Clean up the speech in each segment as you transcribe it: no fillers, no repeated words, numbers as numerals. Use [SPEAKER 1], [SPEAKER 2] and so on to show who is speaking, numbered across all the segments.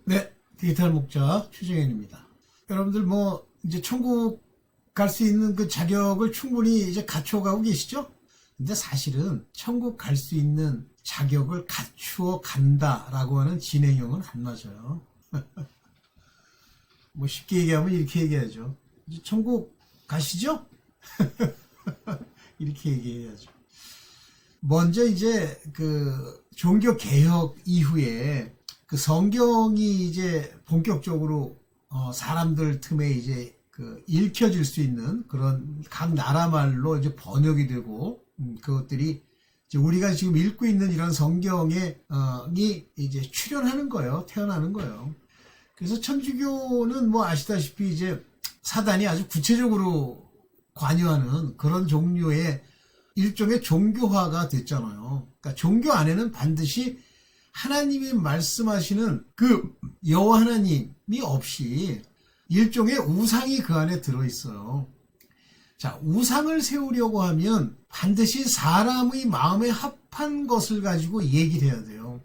[SPEAKER 1] 네, 디지털 목자 최정현입니다. 여러분들 이제 천국 갈 수 있는 그 자격을 충분히 이제 갖추어가고 계시죠? 근데 사실은 천국 갈 수 있는 자격을 갖추어 간다라고 하는 진행형은 안 맞아요. 쉽게 얘기하면 이렇게 얘기하죠. 이제 천국 가시죠? 이렇게 얘기해야죠. 먼저 이제 그 종교 개혁 이후에 그 성경이 이제 본격적으로 사람들 틈에 이제 그 읽혀질 수 있는 그런 각 나라 말로 이제 번역이 되고 그것들이 이제 우리가 지금 읽고 있는 이런 성경에 이 이제 출현하는 거예요. 태어나는 거예요. 그래서 천주교는 아시다시피 이제 사단이 아주 구체적으로 관여하는 그런 종류의 일종의 종교화가 됐잖아요. 그러니까 종교 안에는 반드시 하나님이 말씀하시는 그 여호와 하나님이 없이 일종의 우상이 그 안에 들어있어요. 자, 우상을 세우려고 하면 반드시 사람의 마음에 합한 것을 가지고 얘기를 해야 돼요.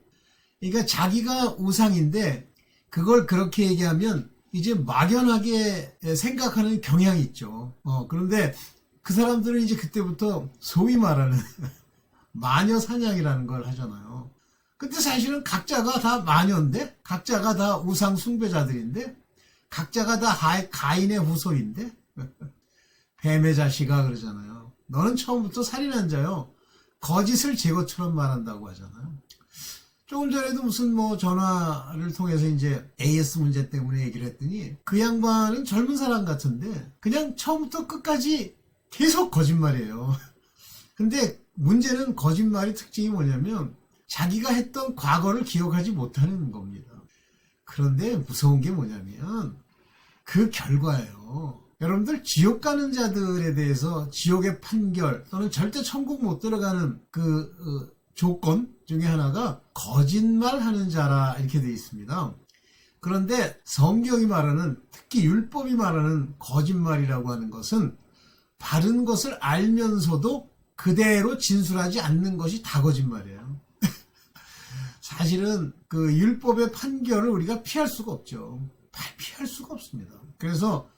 [SPEAKER 1] 그러니까 자기가 우상인데 그걸 그렇게 얘기하면 이제 막연하게 생각하는 경향이 있죠. 그런데 그 사람들은 이제 그때부터 소위 말하는 마녀 사냥이라는 걸 하잖아요. 근데 사실은 각자가 다 마녀인데, 각자가 다 우상 숭배자들인데, 각자가 다 가인의 후손인데, 뱀의 자식아 그러잖아요. 너는 처음부터 살인한 자요. 거짓을 제거처럼 말한다고 하잖아요. 조금 전에도 무슨 전화를 통해서 이제 AS 문제 때문에 얘기를 했더니 그 양반은 젊은 사람 같은데 그냥 처음부터 끝까지 계속 거짓말이에요. 근데 문제는 거짓말의 특징이 뭐냐면 자기가 했던 과거를 기억하지 못하는 겁니다. 그런데 무서운 게 뭐냐면 그 결과예요. 여러분들 지옥 가는 자들에 대해서 지옥의 판결 또는 절대 천국 못 들어가는 그 조건 중에 하나가 거짓말하는 자라 이렇게 되어 있습니다. 그런데 성경이 말하는 특히 율법이 말하는 거짓말이라고 하는 것은 바른 것을 알면서도 그대로 진술하지 않는 것이 다 거짓말이에요. 사실은 그 율법의 판결을 우리가 피할 수가 없죠. 피할 수가 없습니다. 그래서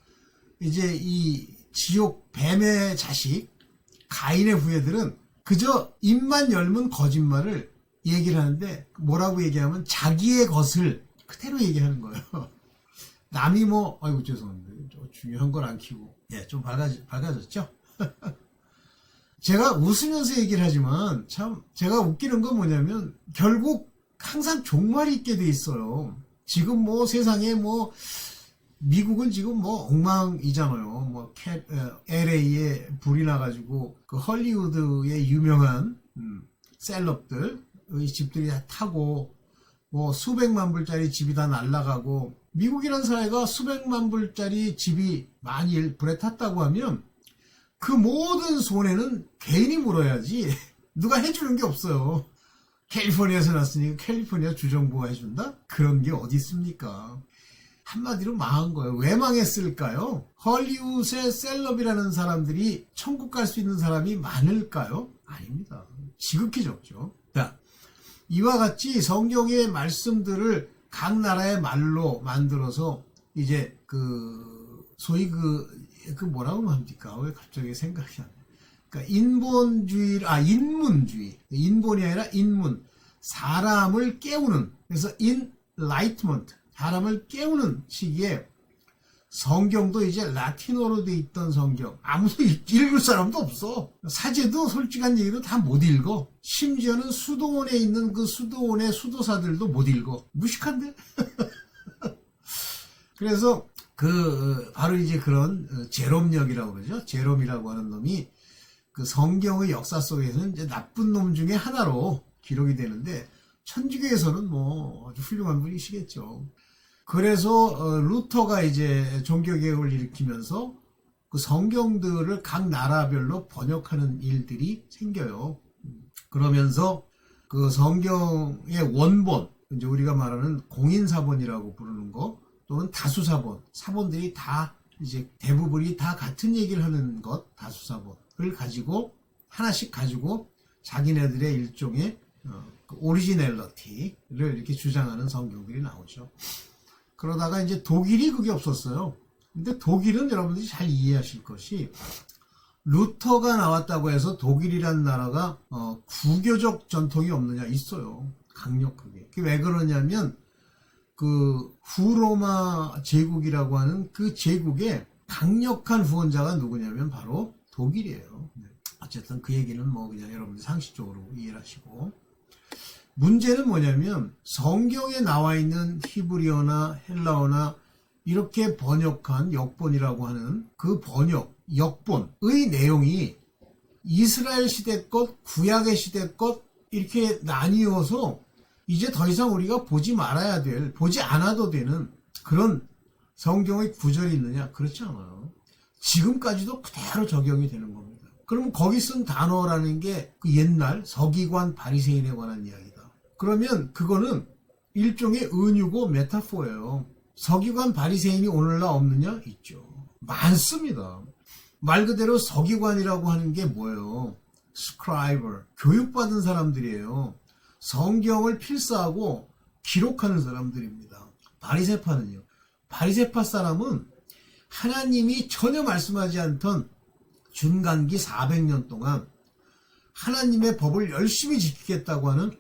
[SPEAKER 1] 이제 이 지옥 뱀의 자식 가인의 후예들은 그저 입만 열면 거짓말을 얘기를 하는데 뭐라고 얘기하면 자기의 것을 그대로 얘기하는 거예요. 남이 아이고 죄송합니다. 중요한 걸 안 키우고 좀 밝아졌죠? 제가 웃으면서 얘기를 하지만 참 제가 웃기는 건 뭐냐면 결국 항상 종말이 있게 돼 있어요. 지금 세상에 미국은 지금 엉망이잖아요. LA에 불이 나가지고 그 헐리우드의 유명한 셀럽들의 집들이 다 타고 수백만 불짜리 집이 다 날아가고 미국이라는 사회가 수백만 불짜리 집이 만일 불에 탔다고 하면 그 모든 손해는 개인이 물어야지 누가 해주는 게 없어요. 캘리포니아에서 났으니까 캘리포니아 주정부가 해준다? 그런 게 어디 있습니까? 한마디로 망한 거예요. 왜 망했을까요? 헐리우드의 셀럽이라는 사람들이 천국 갈 수 있는 사람이 많을까요? 아닙니다. 지극히 적죠. 자, 이와 같이 성경의 말씀들을 각 나라의 말로 만들어서 이제 소위 뭐라고 합니까? 왜 갑자기 생각이 안 나요? 그러니까 인문주의. 인본이 아니라 인문. 사람을 깨우는. 그래서 enlightenment. 사람을 깨우는 시기에 성경도 이제 라틴어로 돼 있던 성경. 아무도 읽을 사람도 없어. 사제도 솔직한 얘기도 다 못 읽어. 심지어는 수도원에 있는 그 수도원의 수도사들도 못 읽어. 무식한데? 그래서 바로 이제 그런 제롬역이라고 그러죠. 제롬이라고 하는 놈이 그 성경의 역사 속에서는 이제 나쁜 놈 중에 하나로 기록이 되는데 천주교에서는 아주 훌륭한 분이시겠죠. 그래서 루터가 이제 종교개혁을 일으키면서 그 성경들을 각 나라별로 번역하는 일들이 생겨요. 그러면서 그 성경의 원본, 이제 우리가 말하는 공인사본이라고 부르는 거 또는 다수사본, 사본들이 다 이제 대부분이 다 같은 얘기를 하는 것, 다수사본을 가지고 하나씩 가지고 자기네들의 일종의 오리지널리티를 이렇게 주장하는 성경들이 나오죠. 그러다가 이제 독일이 그게 없었어요. 근데 독일은 여러분들이 잘 이해하실 것이 루터가 나왔다고 해서 독일이라는 나라가 구교적 전통이 없느냐? 있어요. 강력하게. 그게 왜 그러냐면 그 후로마 제국이라고 하는 그 제국의 강력한 후원자가 누구냐면 바로 독일이에요. 어쨌든 그 얘기는 뭐 그냥 여러분들 상식적으로 이해를 하시고, 문제는 뭐냐면 성경에 나와 있는 히브리어나 헬라어나 이렇게 번역한 역본이라고 하는 그 번역, 역본의 내용이 이스라엘 시대 것, 구약의 시대 것 이렇게 나뉘어서 이제 더 이상 우리가 보지 말아야 될, 보지 않아도 되는 그런 성경의 구절이 있느냐? 그렇지 않아요. 지금까지도 그대로 적용이 되는 겁니다. 그러면 거기 쓴 단어라는 게 그 옛날 서기관 바리새인에 관한 이야기다. 그러면 그거는 일종의 은유고 메타포예요. 서기관 바리새인이 오늘날 없느냐? 있죠. 많습니다. 말 그대로 서기관이라고 하는 게 뭐예요? 스크라이버, 교육받은 사람들이에요. 성경을 필사하고 기록하는 사람들입니다. 바리새파는요. 바리새파 사람은 하나님이 전혀 말씀하지 않던 준간기 400년 동안 하나님의 법을 열심히 지키겠다고 하는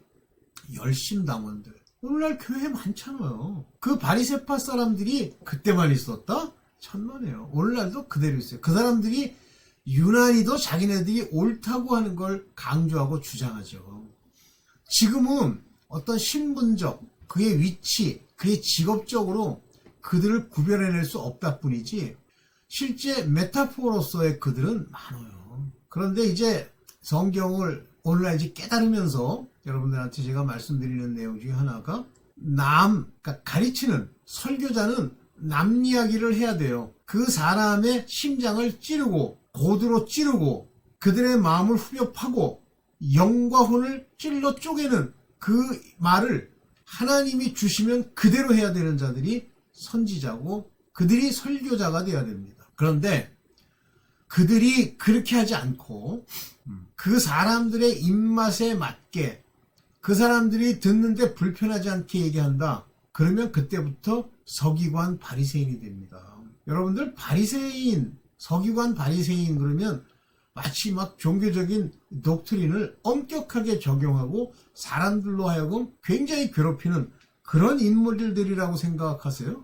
[SPEAKER 1] 열심당원들. 오늘날 교회에 많잖아요. 그 바리새파 사람들이 그때만 있었다? 천만에요. 오늘날도 그대로 있어요. 그 사람들이 유난히도 자기네들이 옳다고 하는 걸 강조하고 주장하죠. 지금은 어떤 신분적, 그의 위치, 그의 직업적으로 그들을 구별해낼 수 없다 뿐이지 실제 메타포로서의 그들은 많아요. 그런데 이제 성경을 오늘날 이제 깨달으면서 여러분들한테 제가 말씀드리는 내용 중에 하나가 그러니까 가르치는 설교자는 남 이야기를 해야 돼요. 그 사람의 심장을 찌르고 고드로 찌르고 그들의 마음을 후벼 파고 영과 혼을 찔러 쪼개는 그 말을 하나님이 주시면 그대로 해야 되는 자들이 선지자고 그들이 설교자가 되어야 됩니다. 그런데 그들이 그렇게 하지 않고 그 사람들의 입맛에 맞게 그 사람들이 듣는데 불편하지 않게 얘기한다. 그러면 그때부터 서기관 바리새인이 됩니다. 여러분들 바리새인, 서기관 바리새인 그러면 마치 막 종교적인 독트린을 엄격하게 적용하고 사람들로 하여금 굉장히 괴롭히는 그런 인물들이라고 생각하세요?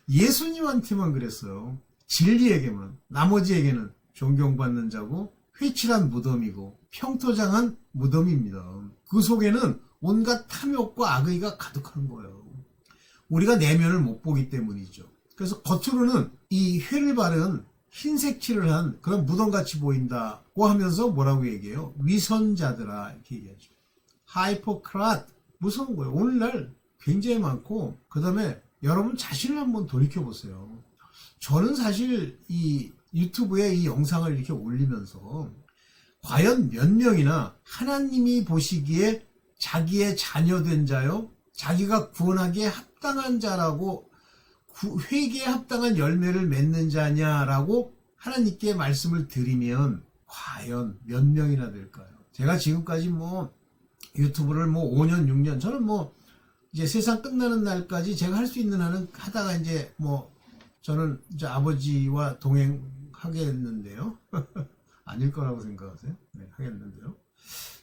[SPEAKER 1] 예수님한테만 그랬어요. 진리에게만. 나머지에게는 존경받는 자고 회칠한 무덤이고 평토장한 무덤입니다. 그 속에는 온갖 탐욕과 악의가 가득한 거예요. 우리가 내면을 못 보기 때문이죠. 그래서 겉으로는 이 회를 바른 흰색 칠을 한 그런 무덤같이 보인다고 하면서 뭐라고 얘기해요? 위선자들아 이렇게 얘기하죠. 하이포크랏 무서운 거예요. 오늘날 굉장히 많고 그 다음에 여러분 자신을 한번 돌이켜보세요. 저는 사실 이 유튜브에 이 영상을 이렇게 올리면서 과연 몇 명이나 하나님이 보시기에 자기의 자녀된 자요, 자기가 구원하기에 합당한 자라고 회개에 합당한 열매를 맺는 자냐라고 하나님께 말씀을 드리면 과연 몇 명이나 될까요? 제가 지금까지 뭐 유튜브를 뭐 5년, 6년, 저는 뭐 이제 세상 끝나는 날까지 제가 할 수 있는 한은 하다가 이제 뭐 저는 이제 아버지와 동행하겠는데요. 아닐 거라고 생각하세요? 네, 하겠는데요.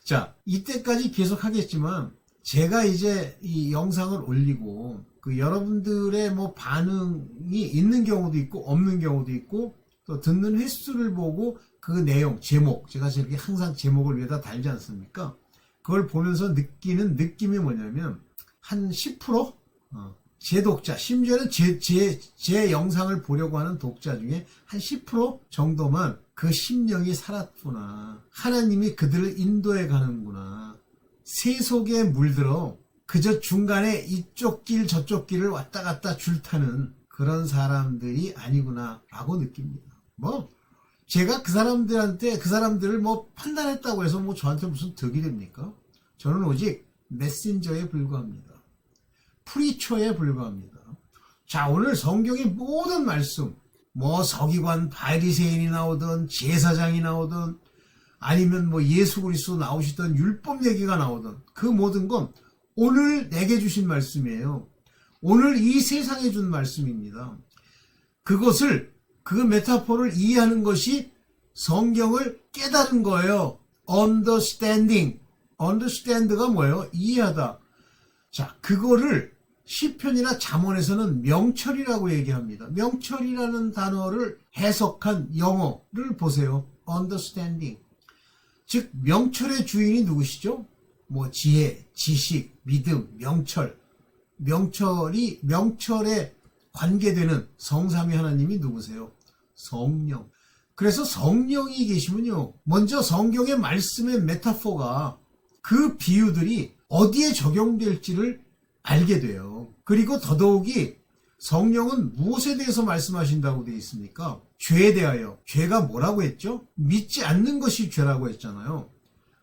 [SPEAKER 1] 자, 이때까지 계속 하겠지만 제가 이제 이 영상을 올리고 그 여러분들의 뭐 반응이 있는 경우도 있고 없는 경우도 있고 또 듣는 횟수를 보고 그 내용, 제목, 제가 저렇게 항상 제목을 위에다 달지 않습니까? 그걸 보면서 느끼는 느낌이 뭐냐면 한 10%? 제 독자, 심지어는 제 영상을 보려고 하는 독자 중에 한 10% 정도만 그 심령이 살았구나. 하나님이 그들을 인도해 가는구나. 세속에 물들어 그저 중간에 이쪽 길 저쪽 길을 왔다 갔다 줄타는 그런 사람들이 아니구나 라고 느낍니다. 뭐 제가 그 사람들을 뭐 판단했다고 해서 뭐 저한테 무슨 덕이 됩니까? 저는 오직 메신저에 불과합니다. 프리처에 불과합니다. 자, 오늘 성경의 모든 말씀, 뭐 서기관 바리새인이 나오든 제사장이 나오든 아니면 뭐 예수 그리스도 나오시던 율법 얘기가 나오든 그 모든 건 오늘 내게 주신 말씀이에요. 오늘 이 세상에 준 말씀입니다. 그것을, 그 메타포를 이해하는 것이 성경을 깨달은 거예요. understanding. understand가 뭐예요? 이해하다. 자, 그거를 시편이나 잠언에서는 명철이라고 얘기합니다. 명철이라는 단어를 해석한 영어를 보세요. understanding. 즉 명철의 주인이 누구시죠? 뭐 지혜, 지식, 믿음, 명철. 명철에 관계되는 성삼위 하나님이 누구세요? 성령. 그래서 성령이 계시면요, 먼저 성경의 말씀의 메타포가, 그 비유들이 어디에 적용될지를 알게 돼요. 그리고 더더욱이 성령은 무엇에 대해서 말씀하신다고 되어 있습니까? 죄에 대하여. 죄가 뭐라고 했죠? 믿지 않는 것이 죄라고 했잖아요.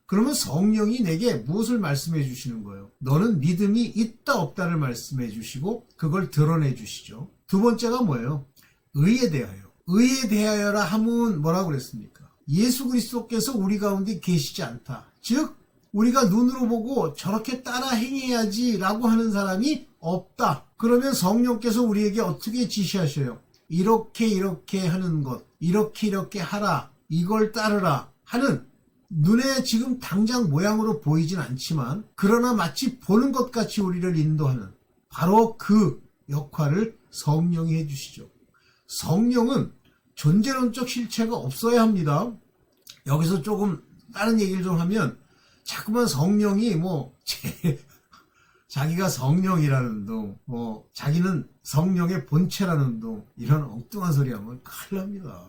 [SPEAKER 1] 그러면 성령이 내게 무엇을 말씀해 주시는 거예요? 너는 믿음이 있다 없다를 말씀해 주시고 그걸 드러내 주시죠. 두 번째가 뭐예요? 의에 대하여. 의에 대하여라 하면 뭐라고 그랬습니까? 예수 그리스도께서 우리 가운데 계시지 않다. 즉 우리가 눈으로 보고 저렇게 따라 행해야지 라고 하는 사람이 없다. 그러면 성령께서 우리에게 어떻게 지시하셔요? 이렇게 하는 것, 이렇게 하라, 이걸 따르라 하는, 눈에 지금 당장 모양으로 보이진 않지만 그러나 마치 보는 것 같이 우리를 인도하는 바로 그 역할을 성령이 해주시죠. 성령은 존재론적 실체가 없어야 합니다. 여기서 조금 다른 얘기를 좀 하면, 자꾸만 성령이 자기가 성령이라는 둥, 자기는 성령의 본체라는 둥, 이런 엉뚱한 소리 하면 큰일 납니다.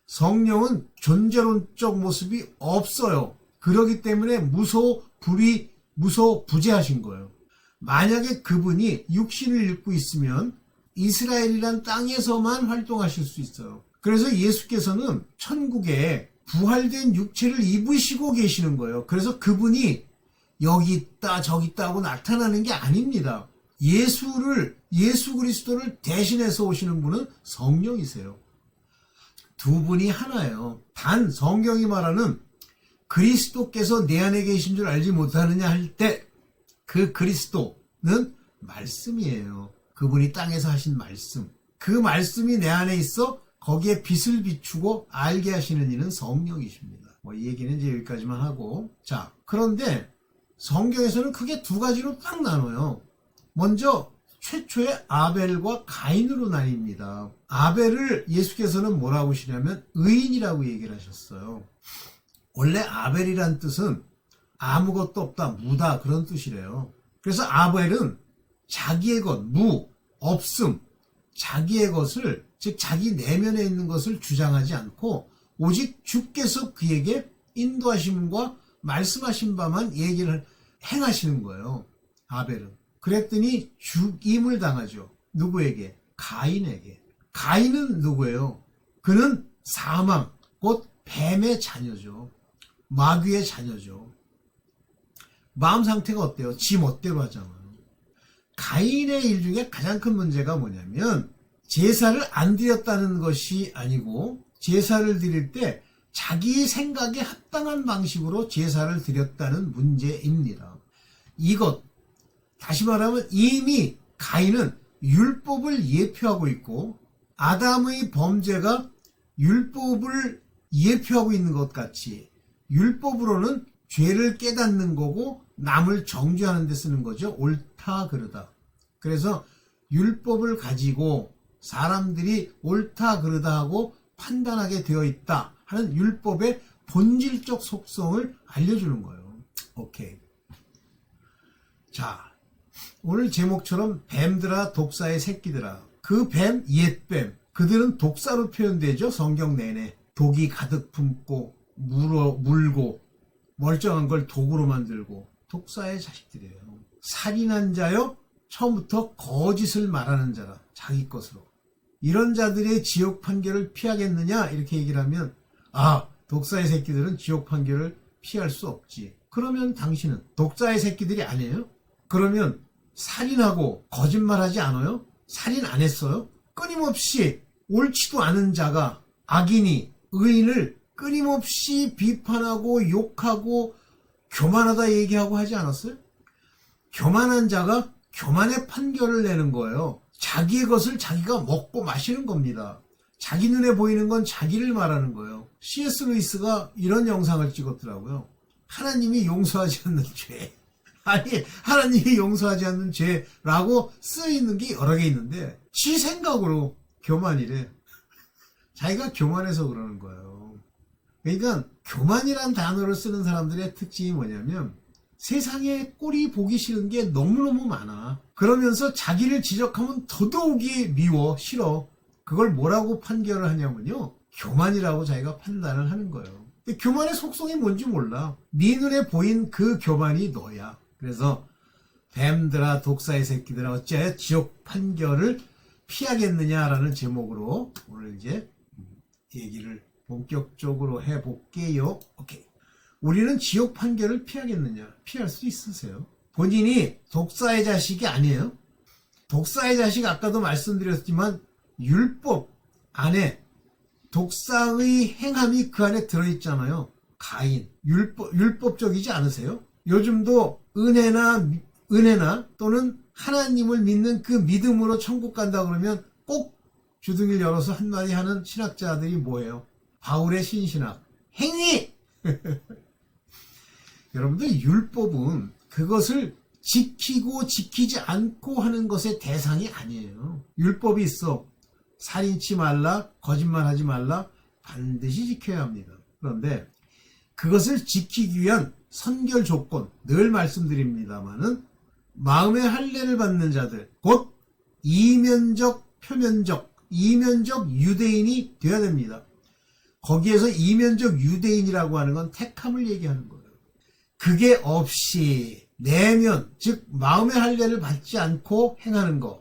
[SPEAKER 1] 성령은 존재론적 모습이 없어요. 그렇기 때문에 무소부재하신 거예요. 만약에 그분이 육신을 입고 있으면 이스라엘이란 땅에서만 활동하실 수 있어요. 그래서 예수께서는 천국에 부활된 육체를 입으시고 계시는 거예요. 그래서 그분이 여기 있다 저기 있다 하고 나타나는 게 아닙니다. 예수 그리스도를 대신해서 오시는 분은 성령이세요. 두 분이 하나예요. 단 성경이 말하는 그리스도께서 내 안에 계신 줄 알지 못하느냐 할 때 그 그리스도는 말씀이에요. 그분이 땅에서 하신 말씀. 그 말씀이 내 안에 있어 거기에 빛을 비추고 알게 하시는 이는 성령이십니다. 이 얘기는 이제 여기까지만 하고. 자, 그런데 성경에서는 크게 두 가지로 딱 나눠요. 먼저 최초의 아벨과 가인으로 나뉩니다. 아벨을 예수께서는 뭐라고 하시냐면 의인이라고 얘기를 하셨어요. 원래 아벨이란 뜻은 아무것도 없다, 무다, 그런 뜻이래요. 그래서 아벨은 자기의 것, 없음, 자기의 것을, 즉 자기 내면에 있는 것을 주장하지 않고 오직 주께서 그에게 인도하심과 말씀하신 바만 얘기를 행하시는 거예요. 아벨은. 그랬더니 죽임을 당하죠. 누구에게? 가인에게. 가인은 누구예요? 그는 사망, 곧 뱀의 자녀죠. 마귀의 자녀죠. 마음 상태가 어때요? 지 멋대로 하잖아요. 가인의 일 중에 가장 큰 문제가 뭐냐면 제사를 안 드렸다는 것이 아니고 제사를 드릴 때 자기 생각에 합당한 방식으로 제사를 드렸다는 문제입니다. 이것, 다시 말하면 이미 가인은 율법을 예표하고 있고 아담의 범죄가 율법을 예표하고 있는 것 같이 율법으로는 죄를 깨닫는 거고 남을 정죄하는 데 쓰는 거죠. 옳다 그르다. 그래서 율법을 가지고 사람들이 옳다 그르다 하고 판단하게 되어 있다 하는 율법의 본질적 속성을 알려주는 거예요. 오케이. 자, 오늘 제목처럼 뱀들아 독사의 새끼들아. 그 뱀, 옛뱀. 그들은 독사로 표현되죠. 성경 내내. 독이 가득 품고 물고 멀쩡한 걸 독으로 만들고 독사의 자식들이에요. 살인한 자요. 처음부터 거짓을 말하는 자라. 자기 것으로. 이런 자들의 지옥 판결을 피하겠느냐 이렇게 얘기를 하면 독사의 새끼들은 지옥 판결을 피할 수 없지. 그러면 당신은 독사의 새끼들이 아니에요? 그러면 살인하고 거짓말하지 않아요? 살인 안 했어요? 끊임없이 옳지도 않은 자가 악인이 의인을 끊임없이 비판하고 욕하고 교만하다 얘기하고 하지 않았어요? 교만한 자가 교만의 판결을 내는 거예요. 자기의 것을 자기가 먹고 마시는 겁니다. 자기 눈에 보이는 건 자기를 말하는 거예요. C.S. 루이스가 이런 영상을 찍었더라고요. 하나님이 용서하지 않는 죄. 아니, 하나님이 용서하지 않는 죄라고 쓰여있는 게 여러 개 있는데 지 생각으로 교만이래. 자기가 교만해서 그러는 거예요. 그러니까 교만이란 단어를 쓰는 사람들의 특징이 뭐냐면 세상에 꼴이 보기 싫은 게 너무너무 많아. 그러면서 자기를 지적하면 더더욱이 미워, 싫어. 그걸 뭐라고 판결을 하냐면요. 교만이라고 자기가 판단을 하는 거예요. 근데 교만의 속성이 뭔지 몰라. 네 눈에 보인 그 교만이 너야. 그래서 뱀들아 독사의 새끼들아 어째 지옥 판결을 피하겠느냐라는 제목으로 오늘 이제 얘기를 본격적으로 해볼게요. 오케이. 우리는 지옥 판결을 피하겠느냐? 피할 수 있으세요? 본인이 독사의 자식이 아니에요. 독사의 자식 아까도 말씀드렸지만 율법 안에 독사의 행함이 그 안에 들어있잖아요. 가인, 율법적이지 않으세요? 요즘도 은혜나 또는 하나님을 믿는 그 믿음으로 천국 간다 그러면 꼭 주둥이를 열어서 한마디 하는 신학자들이 뭐예요? 바울의 신신학. 행위! 여러분들 율법은 그것을 지키고 지키지 않고 하는 것의 대상이 아니에요. 율법이 있어. 살인치 말라, 거짓말하지 말라, 반드시 지켜야 합니다. 그런데 그것을 지키기 위한 선결 조건, 늘 말씀드립니다마는 마음의 할례를 받는 자들, 곧 이면적, 표면적, 이면적 유대인이 되어야 됩니다. 거기에서 이면적 유대인이라고 하는 건 택함을 얘기하는 거예요. 그게 없이 내면, 즉 마음의 할례를 받지 않고 행하는 거.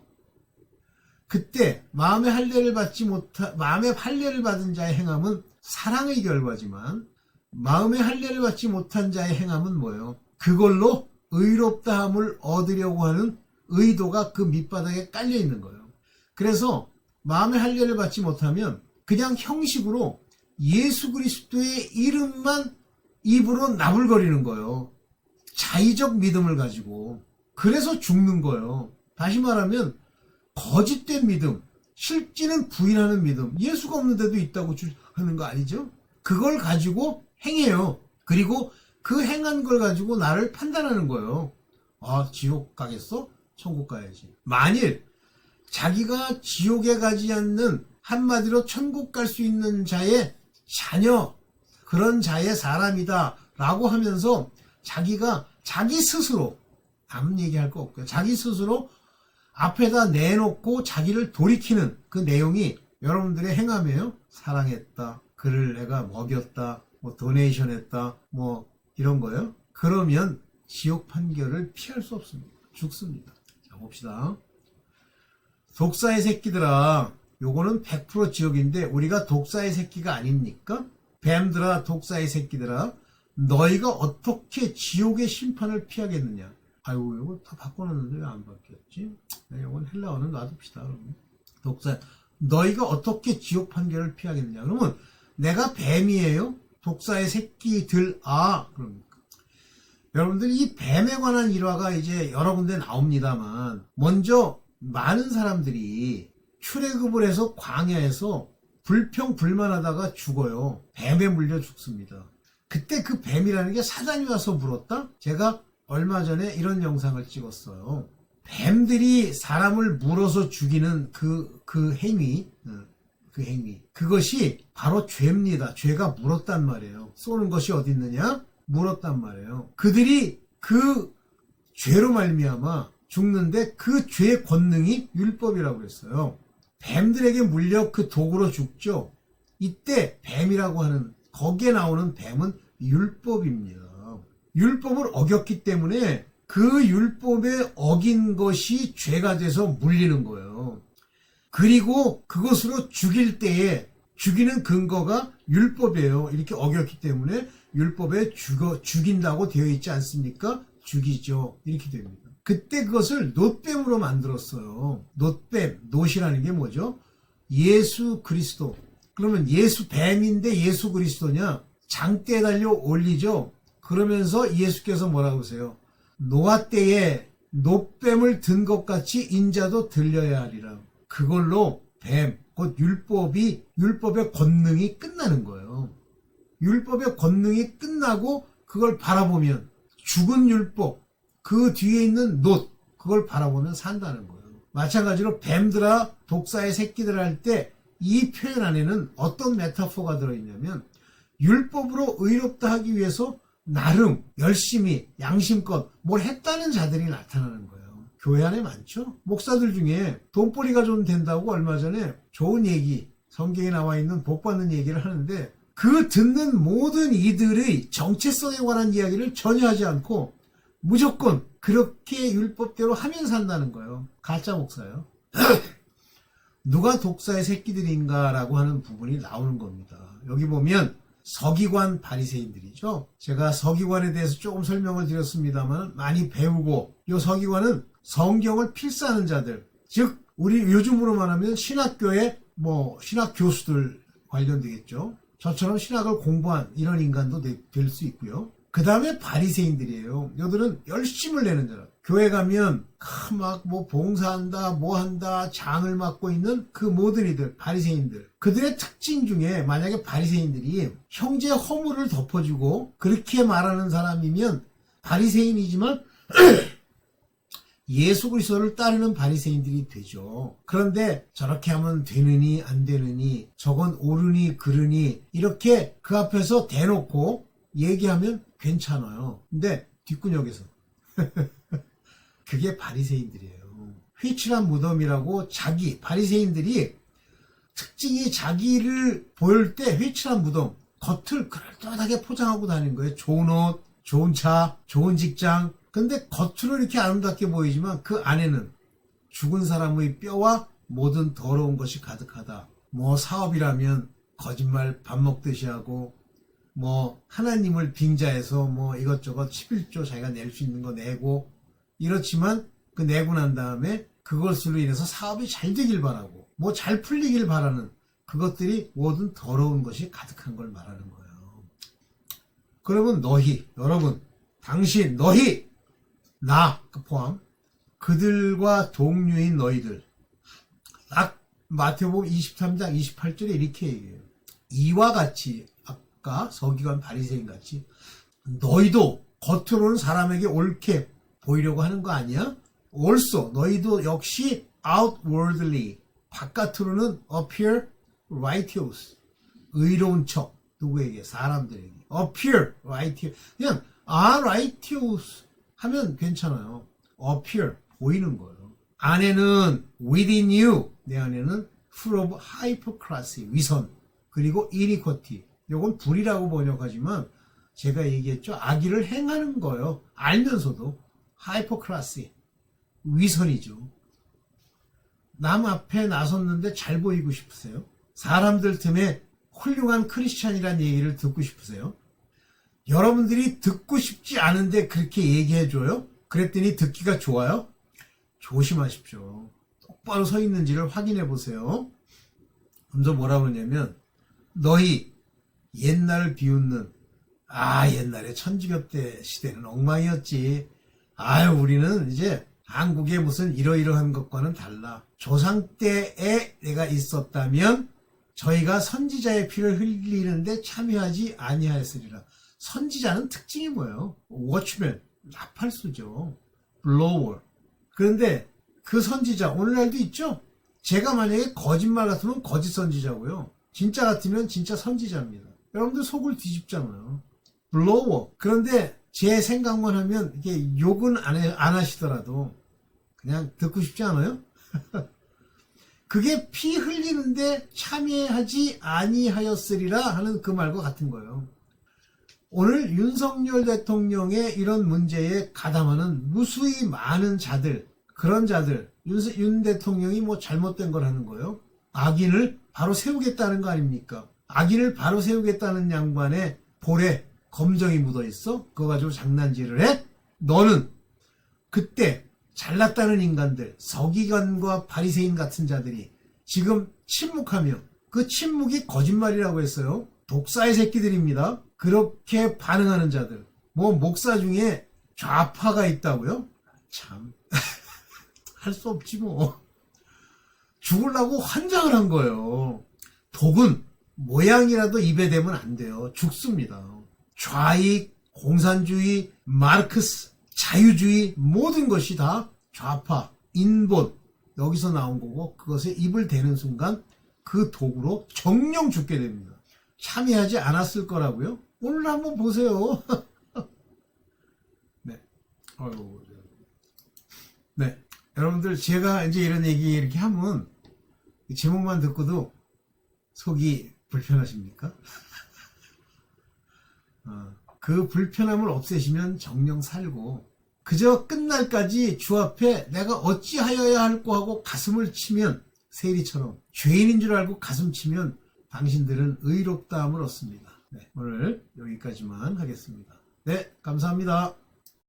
[SPEAKER 1] 그때 마음의 할례를 받은 자의 행함은 사랑의 결과지만 마음의 할례를 받지 못한 자의 행함은 뭐예요? 그걸로 의롭다함을 얻으려고 하는 의도가 그 밑바닥에 깔려 있는 거예요. 그래서 마음의 할례를 받지 못하면 그냥 형식으로 예수 그리스도의 이름만 입으로 나불거리는 거예요. 자의적 믿음을 가지고. 그래서 죽는 거예요. 다시 말하면 거짓된 믿음, 실제는 부인하는 믿음, 예수가 없는데도 있다고 하는 거 아니죠? 그걸 가지고 행해요. 그리고 그 행한 걸 가지고 나를 판단하는 거예요. 아, 지옥 가겠어? 천국 가야지. 만일 자기가 지옥에 가지 않는, 한마디로 천국 갈 수 있는 자의 자녀, 그런 자의 사람이다 라고 하면서 자기가 자기 스스로, 남 얘기할 거 없고요. 자기 스스로 앞에다 내놓고 자기를 돌이키는 그 내용이 여러분들의 행함이에요. 사랑했다, 그를 내가 먹였다, 뭐 도네이션 했다, 뭐 이런 거요. 그러면 지옥 판결을 피할 수 없습니다. 죽습니다. 자, 봅시다. 독사의 새끼들아, 요거는 100% 지옥인데 우리가 독사의 새끼가 아닙니까? 뱀들아 독사의 새끼들아, 너희가 어떻게 지옥의 심판을 피하겠느냐? 아이고, 이거 다 바꿔놨는데 왜 안 바뀌었지? 이건 헬라어는 놔둡시다. 그러면 독사, 너희가 어떻게 지옥 판결을 피하겠느냐? 그러면 내가 뱀이에요? 독사의 새끼들, 그럽니까? 여러분들 이 뱀에 관한 일화가 이제 여러 군데 나옵니다만, 먼저 많은 사람들이 출애굽을 해서 광야에서 불평불만하다가 죽어요. 뱀에 물려 죽습니다. 그때 그 뱀이라는 게 사단이 와서 물었다? 제가 얼마 전에 이런 영상을 찍었어요. 뱀들이 사람을 물어서 죽이는 그 행위, 그것이 바로 죄입니다. 죄가 물었단 말이에요. 쏘는 것이 어디 있느냐? 물었단 말이에요. 그들이 그 죄로 말미암아 죽는데 그 죄의 권능이 율법이라고 했어요. 뱀들에게 물려 그 독으로 죽죠. 이때 뱀이라고 하는, 거기에 나오는 뱀은 율법입니다. 율법을 어겼기 때문에 그 율법에 어긴 것이 죄가 돼서 물리는 거예요. 그리고 그것으로 죽일 때에 죽이는 근거가 율법이에요. 이렇게 어겼기 때문에 율법에 죽인다고 되어 있지 않습니까? 죽이죠. 이렇게 됩니다. 그때 그것을 놋뱀으로 만들었어요. 놋뱀, 놋이라는 게 뭐죠? 예수 그리스도. 그러면 예수 뱀인데 예수 그리스도냐? 장대에 달려 올리죠. 그러면서 예수께서 뭐라고 하세요? 노아 때에 노뱀을 든 것 같이 인자도 들려야 하리라. 그걸로 뱀, 곧 율법의 권능이 끝나는 거예요. 율법의 권능이 끝나고 그걸 바라보면 죽은 율법, 그 뒤에 있는 놋, 그걸 바라보면 산다는 거예요. 마찬가지로 뱀들아 독사의 새끼들아 할 때 이 표현 안에는 어떤 메타포가 들어있냐면 율법으로 의롭다 하기 위해서 나름 열심히 양심껏 뭘 했다는 자들이 나타나는 거예요. 교회 안에 많죠. 목사들 중에 돈벌이가 좀 된다고 얼마 전에 좋은 얘기, 성경에 나와 있는 복 받는 얘기를 하는데 그 듣는 모든 이들의 정체성에 관한 이야기를 전혀 하지 않고 무조건 그렇게 율법대로 하면 산다는 거예요. 가짜 목사예요. 누가 독사의 새끼들인가라고 하는 부분이 나오는 겁니다. 여기 보면 서기관 바리새인들이죠. 제가 서기관에 대해서 조금 설명을 드렸습니다만 많이 배우고 이 서기관은 성경을 필사하는 자들, 즉 우리 요즘으로 말하면 신학교의 신학 교수들 관련되겠죠. 저처럼 신학을 공부한 이런 인간도 될 수 있고요. 그 다음에 바리새인들이에요. 이들은 열심을 내는 자라. 교회 가면 막 봉사한다, 한다, 장을 맡고 있는 그 모든 이들, 바리새인들. 그들의 특징 중에 만약에 바리새인들이 형제 허물을 덮어주고 그렇게 말하는 사람이면 바리새인이지만 예수 그리스도를 따르는 바리새인들이 되죠. 그런데 저렇게 하면 되느니 안 되느니 저건 옳으니 그르니 이렇게 그 앞에서 대놓고 얘기하면 괜찮아요. 근데 뒷구녕에서 그게 바리새인들이에요. 휘칠한 무덤이라고 바리새인들이 특징이 자기를 보일 때 휘칠한 무덤, 겉을 그럴듯하게 포장하고 다니는 거예요. 좋은 옷, 좋은 차, 좋은 직장. 근데 겉으로 이렇게 아름답게 보이지만 그 안에는 죽은 사람의 뼈와 모든 더러운 것이 가득하다. 사업이라면 거짓말 밥 먹듯이 하고 하나님을 빙자해서 이것저것 11조 자기가 낼 수 있는 거 내고 이렇지만 그 내고 난 다음에 그것으로 인해서 사업이 잘 되길 바라고 잘 풀리길 바라는 그것들이 모든 더러운 것이 가득한 걸 말하는 거예요. 그러면 여러분, 당신, 나 포함 그들과 동료인 너희들 딱 마태복음 23장 28절에 이렇게 얘기해요. 이와 같이 아까 서기관 바리새인 같이 너희도 겉으로는 사람에게 옳게 보이려고 하는 거 아니야? also 너희도 역시 outwardly 바깥으로는 appear righteous 의로운 척 누구에게? 사람들에게 appear righteous 그냥 righteous 하면 괜찮아요. appear 보이는 거예요. 안에는 within you 내 안에는 full of hypocrisy 위선 그리고 iniquity 요건 불이라고 번역하지만 제가 얘기했죠. 악의를 행하는 거예요. 알면서도 hypocrisy 위선이죠. 남 앞에 나섰는데 잘 보이고 싶으세요? 사람들 틈에 훌륭한 크리스찬이라는 얘기를 듣고 싶으세요? 여러분들이 듣고 싶지 않은데 그렇게 얘기해줘요? 그랬더니 듣기가 좋아요? 조심하십시오. 똑바로 서 있는지를 확인해 보세요. 먼저 뭐라고 그러냐면 너희 옛날을 비웃는 옛날에 천주교 때 시대는 엉망이었지. 우리는 이제 한국의 무슨 이러이러한 것과는 달라. 조상 때에 내가 있었다면 저희가 선지자의 피를 흘리는데 참여하지 아니하였으리라. 선지자는 특징이 뭐예요? 워치맨, 나팔수죠. 블로워. 그런데 그 선지자 오늘날도 있죠? 제가 만약에 거짓말 같으면 거짓 선지자고요. 진짜 같으면 진짜 선지자입니다. 여러분들 속을 뒤집잖아요. 블로워. 그런데 제 생각만 하면 이게 욕은 안 하시더라도 그냥 듣고 싶지 않아요? 그게 피 흘리는데 참여하지 아니하였으리라 하는 그 말과 같은 거예요. 오늘 윤석열 대통령의 이런 문제에 가담하는 무수히 많은 자들, 그런 자들, 윤 대통령이 잘못된 걸 하는 거예요. 악인을 바로 세우겠다는 거 아닙니까? 악인을 바로 세우겠다는 양반의 볼에 검정이 묻어 있어? 그거 가지고 장난질을 해? 너는 그때 잘났다는 인간들, 서기관과 바리새인 같은 자들이 지금 침묵하며 그 침묵이 거짓말이라고 했어요. 독사의 새끼들입니다. 그렇게 반응하는 자들. 목사 중에 좌파가 있다고요? 참. 할 수 없지 뭐. 죽으려고 환장을 한 거예요. 독은 모양이라도 입에 대면 안 돼요. 죽습니다. 좌익, 공산주의, 마르크스, 자유주의 모든 것이 다 좌파, 인본 여기서 나온 거고 그것에 입을 대는 순간 그 독으로 정령 죽게 됩니다. 참여하지 않았을 거라고요? 오늘 한번 보세요. 네. 아이고. 네. 여러분들 제가 이제 이런 얘기 이렇게 하면 제목만 듣고도 속이 불편하십니까? 그 불편함을 없애시면 정령 살고 그저 끝날까지 주 앞에 내가 어찌하여야 할꼬 하고 가슴을 치면 세리처럼 죄인인 줄 알고 가슴 치면 당신들은 의롭다함을 얻습니다. 네, 오늘 여기까지만 하겠습니다. 네, 감사합니다.